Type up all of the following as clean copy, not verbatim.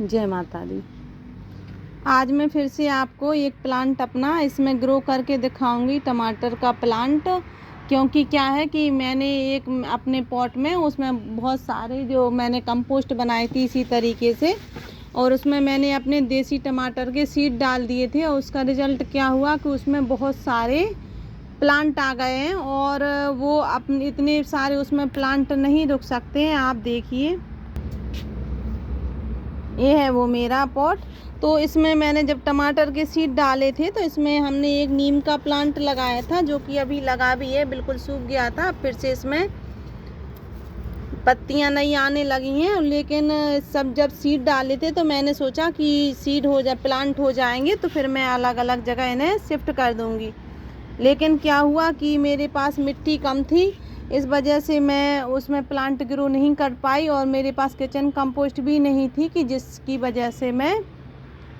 जय माता दी। आज मैं फिर से आपको एक प्लांट अपना इसमें ग्रो करके दिखाऊंगी, टमाटर का प्लांट। क्योंकि क्या है कि मैंने एक अपने पॉट में उसमें बहुत सारे जो मैंने कंपोस्ट बनाई थी इसी तरीके से, और उसमें मैंने अपने देसी टमाटर के सीड डाल दिए थे। और उसका रिज़ल्ट क्या हुआ कि उसमें बहुत सारे प्लांट आ गए हैं, और वो अपने इतने सारे उसमें प्लांट नहीं रुक सकते हैं। आप देखिए, ये है वो मेरा पॉट। तो इसमें मैंने जब टमाटर के सीड डाले थे तो इसमें हमने एक नीम का प्लांट लगाया था, जो कि अभी लगा भी है, बिल्कुल सूख गया था। फिर से इसमें पत्तियां नई आने लगी हैं। लेकिन सब जब सीड डाले थे तो मैंने सोचा कि सीड हो जाए, प्लांट हो जाएंगे तो फिर मैं अलग अलग जगह इन्हें शिफ्ट कर दूंगी। लेकिन क्या हुआ कि मेरे पास मिट्टी कम थी, इस वजह से मैं उसमें प्लांट ग्रो नहीं कर पाई, और मेरे पास किचन कंपोस्ट भी नहीं थी कि जिसकी वजह से मैं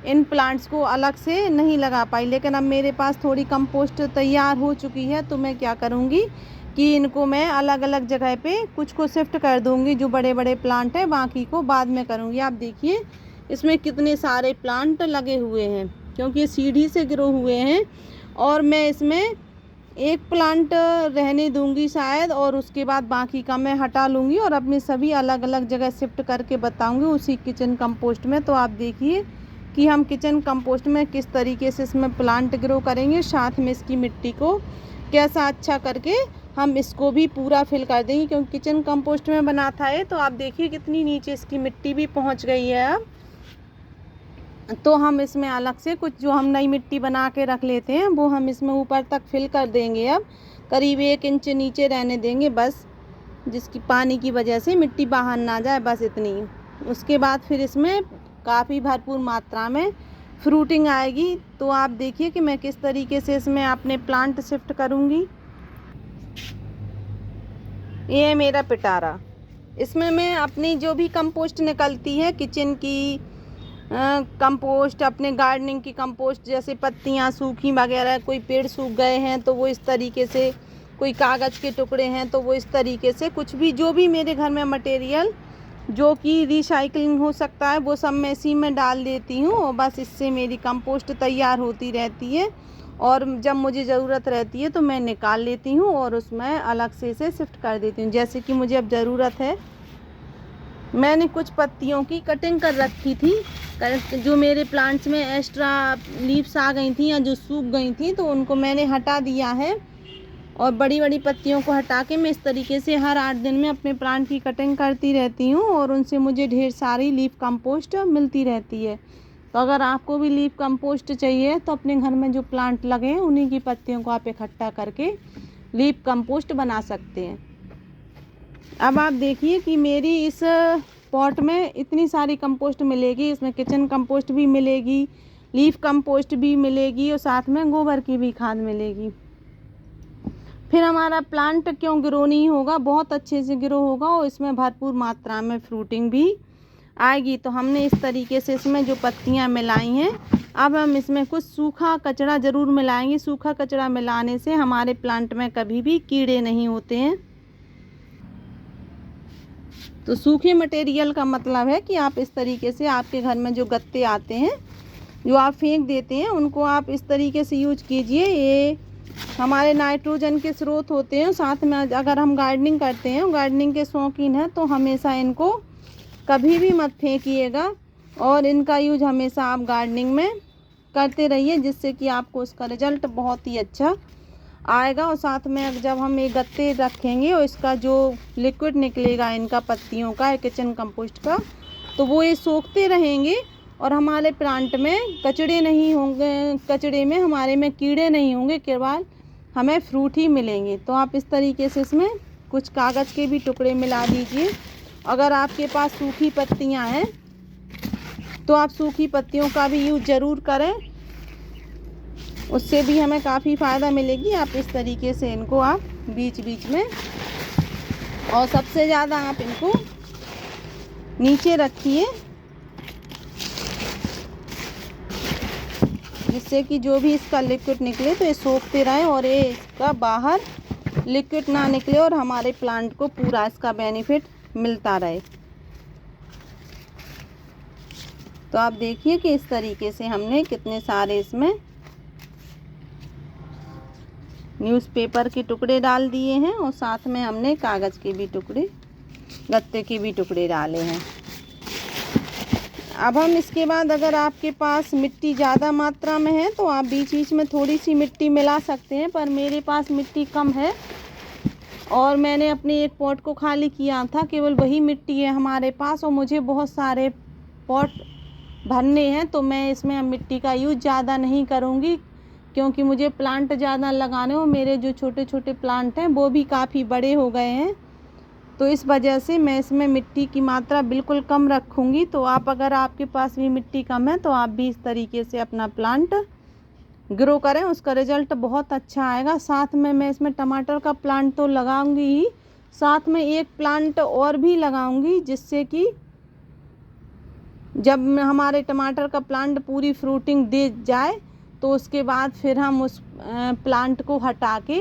इन प्लांट्स को अलग से नहीं लगा पाई। लेकिन अब मेरे पास थोड़ी कंपोस्ट तैयार हो चुकी है, तो मैं क्या करूँगी कि इनको मैं अलग अलग जगह पे कुछ को शिफ्ट कर दूँगी। जो बड़े बड़े प्लांट है बाकी को बाद में करूँगी। आप देखिए इसमें कितने सारे प्लांट लगे हुए हैं, क्योंकि ये सीढ़ी से ग्रो हुए हैं। और मैं इसमें एक प्लांट रहने दूंगी शायद, और उसके बाद बाकी का मैं हटा लूँगी और अपने सभी अलग अलग जगह शिफ्ट करके बताऊंगी उसी किचन कंपोस्ट में। तो आप देखिए कि हम किचन कंपोस्ट में किस तरीके से इसमें प्लांट ग्रो करेंगे, साथ में इसकी मिट्टी को कैसा अच्छा करके हम इसको भी पूरा फिल कर देंगे, क्योंकि किचन कंपोस्ट में बना था ये। तो आप देखिए कितनी नीचे इसकी मिट्टी भी पहुंच गई है। अब तो हम इसमें अलग से कुछ जो हम नई मिट्टी बना के रख लेते हैं वो हम इसमें ऊपर तक फिल कर देंगे। अब करीब 1 इंच नीचे रहने देंगे बस, जिसकी पानी की वजह से मिट्टी बाहर ना जाए, बस इतनी। उसके बाद फिर इसमें काफ़ी भरपूर मात्रा में फ्रूटिंग आएगी। तो आप देखिए कि मैं किस तरीके से इसमें अपने प्लांट शिफ्ट करूँगी। ये है मेरा पिटारा। इसमें मैं अपनी जो भी कंपोस्ट निकलती है किचन की कंपोस्ट, अपने गार्डनिंग की कंपोस्ट, जैसे पत्तियां सूखी वगैरह, कोई पेड़ सूख गए हैं तो वो इस तरीके से, कोई कागज़ के टुकड़े हैं तो वो इस तरीके से, कुछ भी जो भी मेरे घर में मटेरियल जो कि रिसाइकलिंग हो सकता है वो सब मैं इसी में डाल देती हूँ। और बस इससे मेरी कंपोस्ट तैयार होती रहती है, और जब मुझे ज़रूरत रहती है तो मैं निकाल लेती हूँ और उसमें अलग से इसे शिफ्ट कर देती हूँ। जैसे कि मुझे अब ज़रूरत है, मैंने कुछ पत्तियों की कटिंग कर रखी थी, जो मेरे प्लांट्स में एक्स्ट्रा लीव्स आ गई थी या जो सूख गई थी, तो उनको मैंने हटा दिया है। और बड़ी बड़ी पत्तियों को हटा के मैं इस तरीके से हर 8 दिन में अपने प्लांट की कटिंग करती रहती हूँ, और उनसे मुझे ढेर सारी लीफ कंपोस्ट मिलती रहती है। तो अगर आपको भी लीफ कंपोस्ट चाहिए तो अपने घर में जो प्लांट लगे हैं उन्हीं की पत्तियों को आप इकट्ठा करके लीफ कंपोस्ट बना सकते हैं। अब आप देखिए कि मेरी इस पॉट में इतनी सारी कंपोस्ट मिलेगी। इसमें किचन कंपोस्ट भी मिलेगी, लीफ कंपोस्ट भी मिलेगी, और साथ में गोबर की भी खाद मिलेगी। फिर हमारा प्लांट क्यों ग्रो नहीं होगा, बहुत अच्छे से ग्रो होगा, और इसमें भरपूर मात्रा में फ्रूटिंग भी आएगी। तो हमने इस तरीके से इसमें जो पत्तियां मिलाई हैं, अब हम इसमें कुछ सूखा कचरा ज़रूर मिलाएंगे। सूखा कचरा मिलाने से हमारे प्लांट में कभी भी कीड़े नहीं होते हैं। तो सूखे मटेरियल का मतलब है कि आप इस तरीके से, आपके घर में जो गत्ते आते हैं जो आप फेंक देते हैं, उनको आप इस तरीके से यूज कीजिए। ये हमारे नाइट्रोजन के स्रोत होते हैं। साथ में अगर हम गार्डनिंग करते हैं, गार्डनिंग के शौकीन हैं, तो हमेशा इनको कभी भी मत फेंकिएगा, और इनका यूज हमेशा आप गार्डनिंग में करते रहिए, जिससे कि आपको उसका रिजल्ट बहुत ही अच्छा आएगा। और साथ में जब हम ये गत्ते रखेंगे और इसका जो लिक्विड निकलेगा इनका पत्तियों का, किचन कंपोस्ट का, तो वो ये सोखते रहेंगे, और हमारे प्लांट में कचड़े नहीं होंगे, कचड़े में हमारे में कीड़े नहीं होंगे, केवल हमें फ्रूट ही मिलेंगे। तो आप इस तरीके से इसमें कुछ कागज़ के भी टुकड़े मिला दीजिए। अगर आपके पास सूखी पत्तियां हैं तो आप सूखी पत्तियों का भी यूज ज़रूर करें, उससे भी हमें काफ़ी फ़ायदा मिलेगी। आप इस तरीके से इनको आप बीच बीच में, और सबसे ज़्यादा आप इनको नीचे रखिए, जिससे कि जो भी इसका लिक्विड निकले तो ये सोखते रहे, और ये इसका बाहर लिक्विड ना निकले, और हमारे प्लांट को पूरा इसका बेनिफिट मिलता रहे। तो आप देखिए कि इस तरीके से हमने कितने सारे इसमें न्यूज़पेपर के टुकड़े डाल दिए हैं और साथ में हमने कागज़ के भी टुकड़े, गत्ते के भी टुकड़े डाले हैं। अब हम इसके बाद अगर आपके पास मिट्टी ज़्यादा मात्रा में है तो आप बीच बीच में थोड़ी सी मिट्टी मिला सकते हैं, पर मेरे पास मिट्टी कम है और मैंने अपने एक पॉट को खाली किया था, केवल वही मिट्टी है हमारे पास और मुझे बहुत सारे पॉट भरने हैं, तो मैं इसमें मिट्टी का यूज़ ज़्यादा नहीं करूँगी क्योंकि मुझे प्लांट ज़्यादा लगाने हो। मेरे जो छोटे छोटे प्लांट हैं वो भी काफ़ी बड़े हो गए हैं, तो इस वजह से मैं इसमें मिट्टी की मात्रा बिल्कुल कम रखूँगी। तो आप अगर आपके पास भी मिट्टी कम है तो आप भी इस तरीके से अपना प्लांट ग्रो करें, उसका रिज़ल्ट बहुत अच्छा आएगा। साथ में मैं इसमें टमाटर का प्लांट तो लगाऊंगी ही, साथ में एक प्लांट और भी लगाऊंगी जिससे कि जब हमारे टमाटर का प्लांट पूरी फ्रूटिंग दे जाए तो उसके बाद फिर हम उस प्लांट को हटा के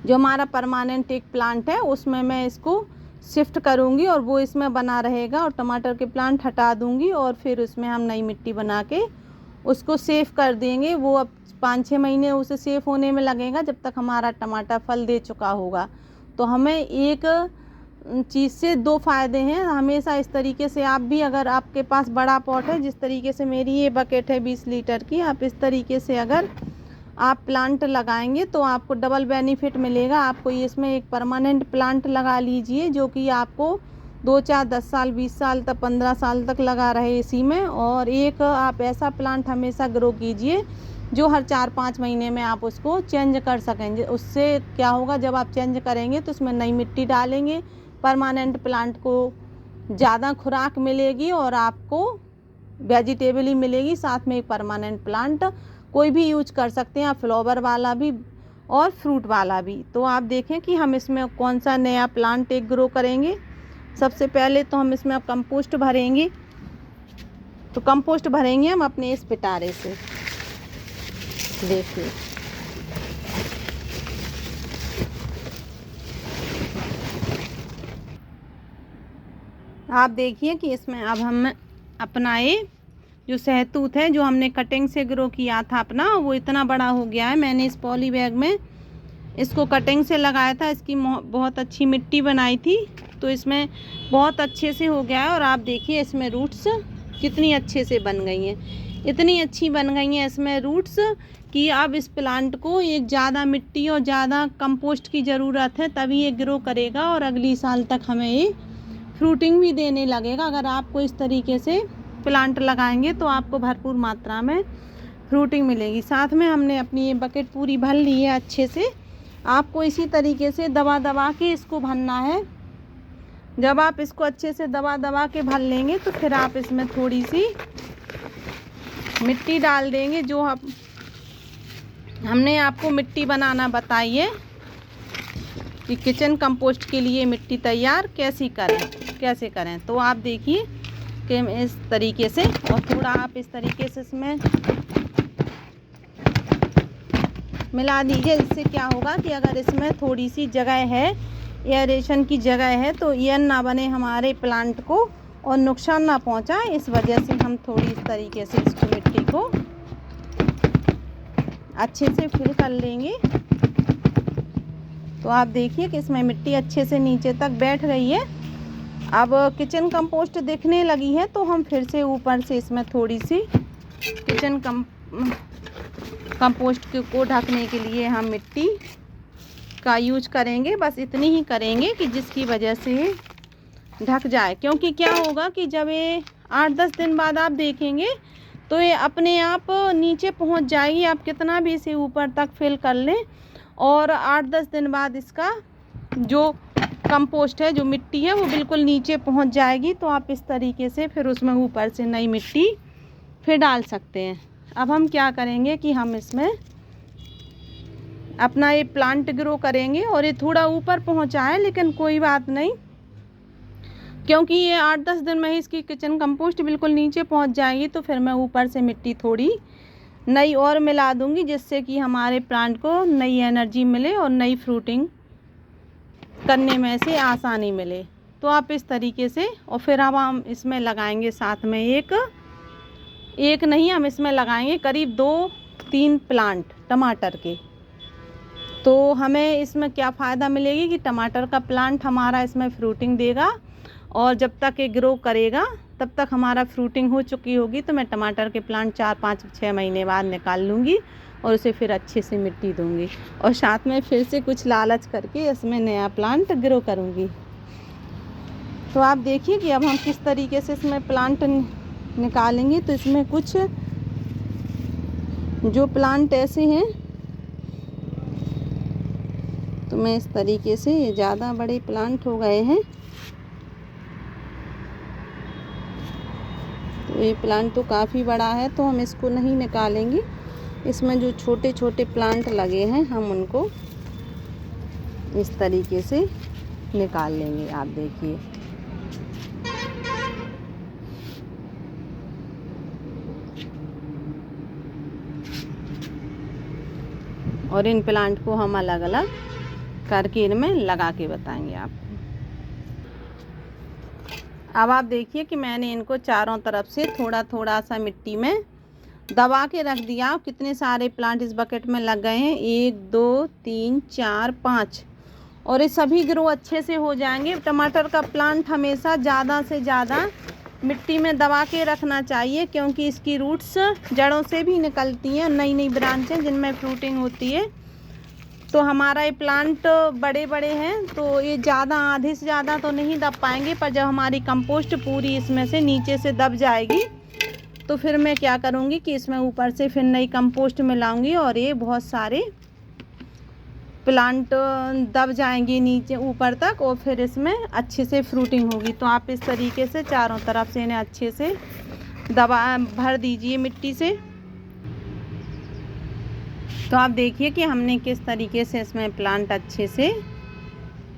जो हमारा परमानेंट एक प्लांट है उसमें मैं इसको शिफ्ट करूंगी और वो इसमें बना रहेगा और टमाटर के प्लांट हटा दूंगी और फिर उसमें हम नई मिट्टी बना के उसको सेव कर देंगे। वो अब 5-6 महीने उसे सेव होने में लगेगा जब तक हमारा टमाटर फल दे चुका होगा। तो हमें एक चीज़ से 2 फ़ायदे हैं हमेशा। इस तरीके से आप भी, अगर आपके पास बड़ा पॉट है, जिस तरीके से मेरी ये बकेट है 20 लीटर की, आप इस तरीके से अगर आप प्लांट लगाएंगे तो आपको डबल बेनिफिट मिलेगा। आपको इसमें एक परमानेंट प्लांट लगा लीजिए जो कि आपको 2, 4, 10 साल, 20 साल तक, 15 साल तक लगा रहे इसी में, और एक आप ऐसा प्लांट हमेशा ग्रो कीजिए जो हर 4-5 महीने में आप उसको चेंज कर सकेंगे। उससे क्या होगा, जब आप चेंज करेंगे तो उसमें नई मिट्टी डालेंगे, परमानेंट प्लांट को ज़्यादा खुराक मिलेगी और आपको वेजिटेबल ही मिलेगी, साथ में एक परमानेंट प्लांट कोई भी यूज कर सकते हैं आप, फ्लावर वाला भी और फ्रूट वाला भी। तो आप देखें कि हम इसमें कौन सा नया प्लांट एक ग्रो करेंगे। सबसे पहले तो हम इसमें कंपोस्ट भरेंगे, तो कंपोस्ट भरेंगे हम अपने इस पिटारे से। देखिए आप देखिए कि इसमें अब हम अपना ये जो सहतूत है जो हमने कटिंग से ग्रो किया था अपना, वो इतना बड़ा हो गया है। मैंने इस पॉली बैग में इसको कटिंग से लगाया था, इसकी बहुत अच्छी मिट्टी बनाई थी, तो इसमें बहुत अच्छे से हो गया है। और आप देखिए इसमें रूट्स कितनी अच्छे से बन गई हैं, इतनी अच्छी बन गई हैं इसमें रूट्स कि अब इस प्लांट को एक ज़्यादा मिट्टी और ज़्यादा कंपोस्ट की ज़रूरत है, तभी ये ग्रो करेगा और अगली साल तक हमें ये फ्रूटिंग भी देने लगेगा। अगर आपको इस तरीके से प्लांट लगाएंगे तो आपको भरपूर मात्रा में फ्रूटिंग मिलेगी। साथ में हमने अपनी ये बकेट पूरी भर ली है अच्छे से। आपको इसी तरीके से दबा दबा के इसको भरना है। जब आप इसको अच्छे से दबा दबा के भर लेंगे तो फिर आप इसमें थोड़ी सी मिट्टी डाल देंगे। जो हमने आपको मिट्टी बनाना बताई है कि किचन कंपोस्ट के लिए मिट्टी तैयार कैसे करें। तो आप देखिए कि इस तरीके से, और थोड़ा आप इस तरीके से इसमें मिला दीजिए। इससे क्या होगा कि अगर इसमें थोड़ी सी जगह है, एयरेशन की जगह है, तो एयर ना बने हमारे प्लांट को और नुकसान ना पहुंचाए। इस वजह से हम थोड़ी इस तरीके से इसको मिट्टी को अच्छे से फिल कर लेंगे। तो आप देखिए कि इसमें मिट्टी अच्छे से नीचे तक बैठ रही है। अब किचन कंपोस्ट दिखने लगी है तो हम फिर से ऊपर से इसमें थोड़ी सी किचन कंपोस्ट को ढकने के लिए हम मिट्टी का यूज करेंगे। बस इतनी ही करेंगे कि जिसकी वजह से ढक जाए, क्योंकि क्या होगा कि जब ये 8-10 दिन बाद आप देखेंगे तो ये अपने आप नीचे पहुंच जाएगी। आप कितना भी इसे ऊपर तक फिल कर लें और 8-10 दिन बाद इसका जो कंपोस्ट है, जो मिट्टी है, वो बिल्कुल नीचे पहुंच जाएगी। तो आप इस तरीके से फिर उसमें ऊपर से नई मिट्टी फिर डाल सकते हैं। अब हम क्या करेंगे कि हम इसमें अपना ये प्लांट ग्रो करेंगे और ये थोड़ा ऊपर पहुंचा है, लेकिन कोई बात नहीं, क्योंकि ये 8-10 दिन में ही इसकी किचन कंपोस्ट बिल्कुल नीचे पहुंच जाएगी। तो फिर मैं ऊपर से मिट्टी थोड़ी नई और मिला दूंगी, जिससे कि हमारे प्लांट को नई एनर्जी मिले और नई फ्रूटिंग करने में से आसानी मिले। तो आप इस तरीके से, और फिर अब हम इसमें लगाएंगे साथ में एक नहीं, हम इसमें लगाएंगे करीब 2-3 प्लांट टमाटर के। तो हमें इसमें क्या फ़ायदा मिलेगी कि टमाटर का प्लांट हमारा इसमें फ्रूटिंग देगा, और जब तक ये ग्रो करेगा तब तक हमारा फ्रूटिंग हो चुकी होगी। तो मैं टमाटर के प्लांट 4-5-6 महीने बाद निकाल लूँगी और उसे फिर अच्छे से मिट्टी दूँगी, और साथ में फिर से कुछ लालच करके इसमें नया प्लांट ग्रो करूँगी। तो आप देखिए कि अब हम किस तरीके से इसमें प्लांट निकालेंगे। तो इसमें कुछ जो प्लांट ऐसे हैं, तो मैं इस तरीके से, ये ज़्यादा बड़े प्लांट हो गए हैं, तो ये प्लांट तो काफ़ी बड़ा है, तो हम इसको नहीं निकालेंगे। इसमें जो छोटे छोटे प्लांट लगे हैं हम उनको इस तरीके से निकाल लेंगे। आप देखिए, और इन प्लांट को हम अलग अलग करके इनमें लगा के बताएंगे आपको। अब आप देखिए कि मैंने इनको चारों तरफ से थोड़ा थोड़ा सा मिट्टी में दबा के रख दिया। कितने सारे प्लांट इस बकेट में लग गए हैं, 1 2 3 4 5, और ये सभी ग्रो अच्छे से हो जाएंगे। टमाटर का प्लांट हमेशा ज़्यादा से ज़्यादा मिट्टी में दबा के रखना चाहिए, क्योंकि इसकी रूट्स जड़ों से भी निकलती हैं, नई नई ब्रांचें जिनमें फ्रूटिंग होती है। तो हमारा ये प्लांट बड़े बड़े हैं, तो ये ज़्यादा, आधे से ज़्यादा तो नहीं दब पाएंगे, पर जब हमारी कंपोस्ट पूरी इसमें से नीचे से दब जाएगी तो फिर मैं क्या करूँगी कि इसमें ऊपर से फिर नई कंपोस्ट मिलाऊंगी, और ये बहुत सारे प्लांट दब जाएंगे नीचे ऊपर तक, और फिर इसमें अच्छे से फ्रूटिंग होगी। तो आप इस तरीके से चारों तरफ से इन्हें अच्छे से भर दीजिए मिट्टी से। तो आप देखिए कि हमने किस तरीके से इसमें प्लांट अच्छे से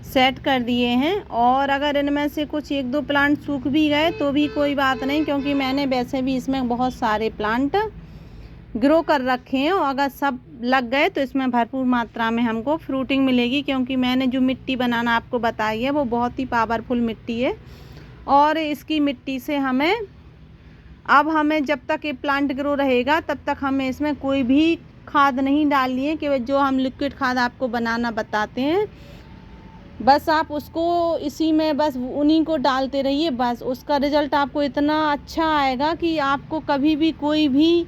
सेट कर दिए हैं। और अगर इनमें से कुछ 1-2 प्लांट सूख भी गए तो भी कोई बात नहीं, क्योंकि मैंने वैसे भी इसमें बहुत सारे प्लांट ग्रो कर रखे हैं, और अगर सब लग गए तो इसमें भरपूर मात्रा में हमको फ्रूटिंग मिलेगी, क्योंकि मैंने जो मिट्टी बनाना आपको बताई है वो बहुत ही पावरफुल मिट्टी है। और इसकी मिट्टी से हमें जब तक ये प्लांट ग्रो रहेगा तब तक हमें इसमें कोई भी खाद नहीं डालनी है, कि जो हम लिक्विड खाद आपको बनाना बताते हैं, बस आप उसको इसी में बस उन्हीं को डालते रहिए। बस उसका रिज़ल्ट आपको इतना अच्छा आएगा कि आपको कभी भी कोई भी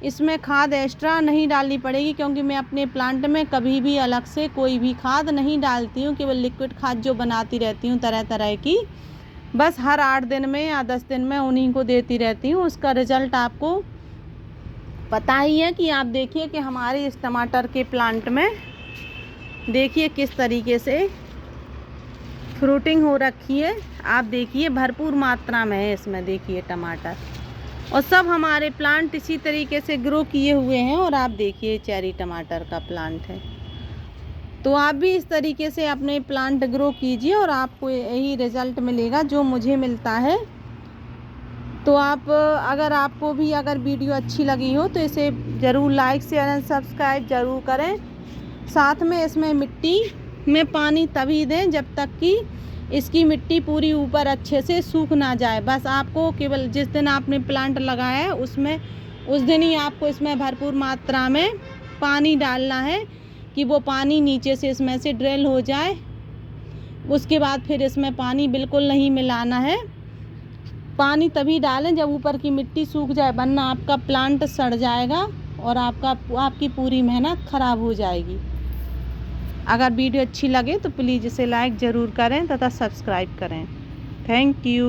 इसमें खाद एक्स्ट्रा नहीं डालनी पड़ेगी, क्योंकि मैं अपने प्लांट में कभी भी अलग से कोई भी खाद नहीं डालती हूँ, केवल लिक्विड खाद जो बनाती रहती हूँ तरह तरह की, बस हर 8 दिन में या 10 दिन में उन्हीं को देती रहती हूँ। उसका रिज़ल्ट आपको पता ही है कि आप देखिए कि हमारे इस टमाटर के प्लांट में देखिए किस तरीके से फ्रूटिंग हो रखी है। आप देखिए भरपूर मात्रा में है इसमें, देखिए टमाटर, और सब हमारे प्लांट इसी तरीके से ग्रो किए हुए हैं। और आप देखिए चेरी टमाटर का प्लांट है। तो आप भी इस तरीके से अपने प्लांट ग्रो कीजिए और आपको यही रिज़ल्ट मिलेगा जो मुझे मिलता है। तो आप अगर आपको भी अगर वीडियो अच्छी लगी हो तो इसे ज़रूर लाइक शेयर एंड सब्सक्राइब ज़रूर करें। साथ में इसमें मिट्टी में पानी तभी दें जब तक कि इसकी मिट्टी पूरी ऊपर अच्छे से सूख ना जाए। बस आपको केवल जिस दिन आपने प्लांट लगाया है उस दिन ही आपको इसमें भरपूर मात्रा में पानी डालना है, कि वो पानी नीचे से इसमें से ड्रेल हो जाए। उसके बाद फिर इसमें पानी बिल्कुल नहीं मिलाना है। पानी तभी डालें जब ऊपर की मिट्टी सूख जाए, वरना आपका प्लांट सड़ जाएगा और आपकी पूरी मेहनत ख़राब हो जाएगी। अगर वीडियो अच्छी लगे तो प्लीज़ इसे लाइक ज़रूर करें तथा सब्सक्राइब करें। Thank you.